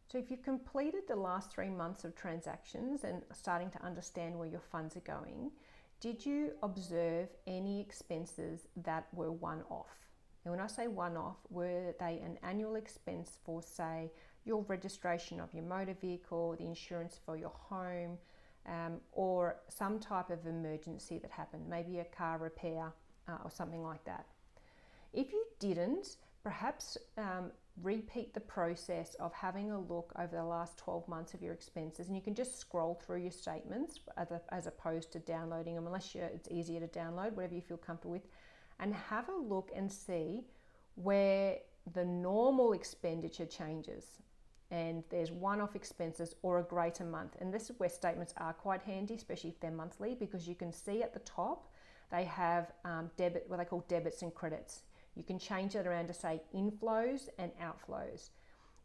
So if you've completed the last 3 months of transactions and starting to understand where your funds are going, did you observe any expenses that were one-off? And when I say one-off, were they an annual expense for, say, your registration of your motor vehicle, the insurance for your home, or some type of emergency that happened, maybe a car repair or something like that? If you didn't, perhaps repeat the process of having a look over the last 12 months of your expenses, and you can just scroll through your statements as opposed to downloading them, unless it's easier to download, whatever you feel comfortable with, and have a look and see where the normal expenditure changes and there's one-off expenses or a greater month. And this is where statements are quite handy, especially if they're monthly, because you can see at the top they have what they call debits and credits. You can change that around to say inflows and outflows.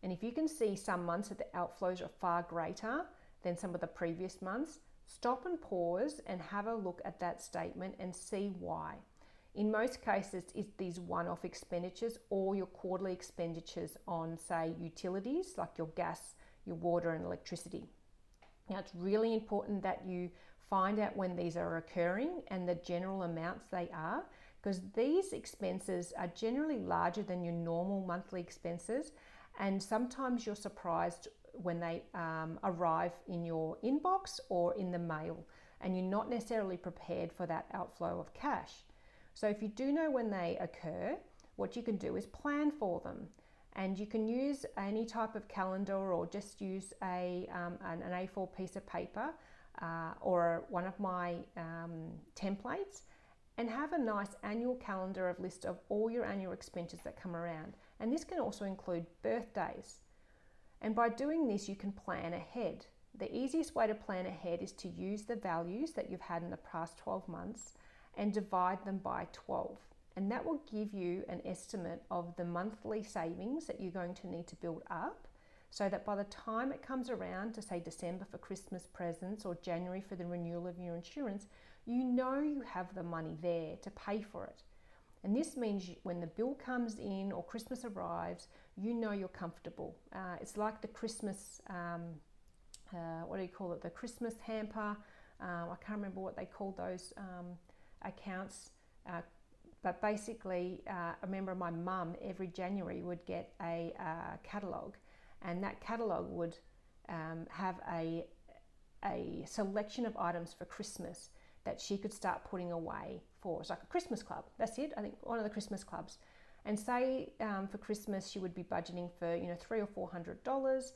And if you can see some months that the outflows are far greater than some of the previous months, stop and pause and have a look at that statement and see why. In most cases, it's these one-off expenditures or your quarterly expenditures on, say, utilities like your gas, your water and electricity. Now, it's really important that you find out when these are occurring and the general amounts they are, because these expenses are generally larger than your normal monthly expenses, and sometimes you're surprised when they arrive in your inbox or in the mail, and you're not necessarily prepared for that outflow of cash. So if you do know when they occur, what you can do is plan for them. And you can use any type of calendar or just use an A4 piece of paper or one of my templates, and have a nice annual calendar of list of all your annual expenses that come around. And this can also include birthdays. And by doing this, you can plan ahead. The easiest way to plan ahead is to use the values that you've had in the past 12 months and divide them by 12. And that will give you an estimate of the monthly savings that you're going to need to build up, so that by the time it comes around to, say, December for Christmas presents or January for the renewal of your insurance, you know you have the money there to pay for it. And this means when the bill comes in or Christmas arrives, you know you're comfortable. It's like the Christmas, what do you call it? The Christmas hamper. I can't remember what they called those accounts. But basically, I remember my mum every January would get a catalogue, and that catalogue would have a selection of items for Christmas that she could start putting away for. It's like a Christmas club. That's it. I think one of the Christmas clubs. And say for Christmas she would be budgeting for $300 or $400.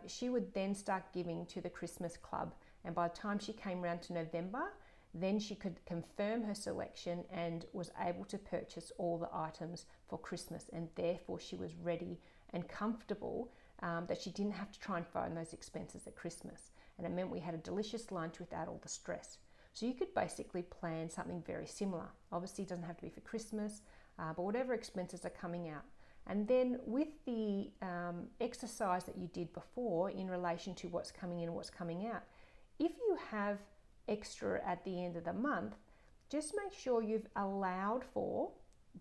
She would then start giving to the Christmas club, and by the time she came around to November, then she could confirm her selection and was able to purchase all the items for Christmas, and therefore she was ready and comfortable that she didn't have to try and find those expenses at Christmas. And it meant we had a delicious lunch without all the stress. So you could basically plan something very similar. Obviously it doesn't have to be for Christmas, but whatever expenses are coming out. And then with the exercise that you did before in relation to what's coming in and what's coming out, if you have extra at the end of the month, just make sure you've allowed for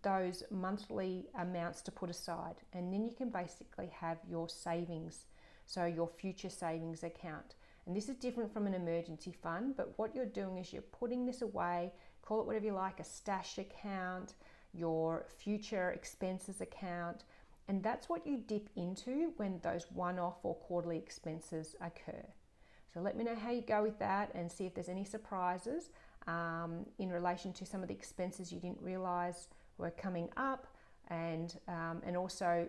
those monthly amounts to put aside, and then you can basically have your savings, so your future savings account. And this is different from an emergency fund, but what you're doing is you're putting this away, call it whatever you like, a stash account, your future expenses account, and that's what you dip into when those one-off or quarterly expenses occur. So let me know how you go with that, and see if there's any surprises in relation to some of the expenses you didn't realise were coming up, and also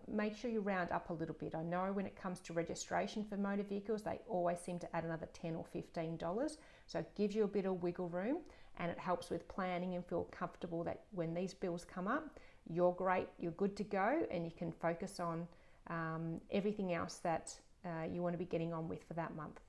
make sure you round up a little bit. I know when it comes to registration for motor vehicles, they always seem to add another $10 or $15. So it gives you a bit of wiggle room, and it helps with planning and feel comfortable that when these bills come up, you're great, you're good to go, and you can focus on everything else that you want to be getting on with for that month.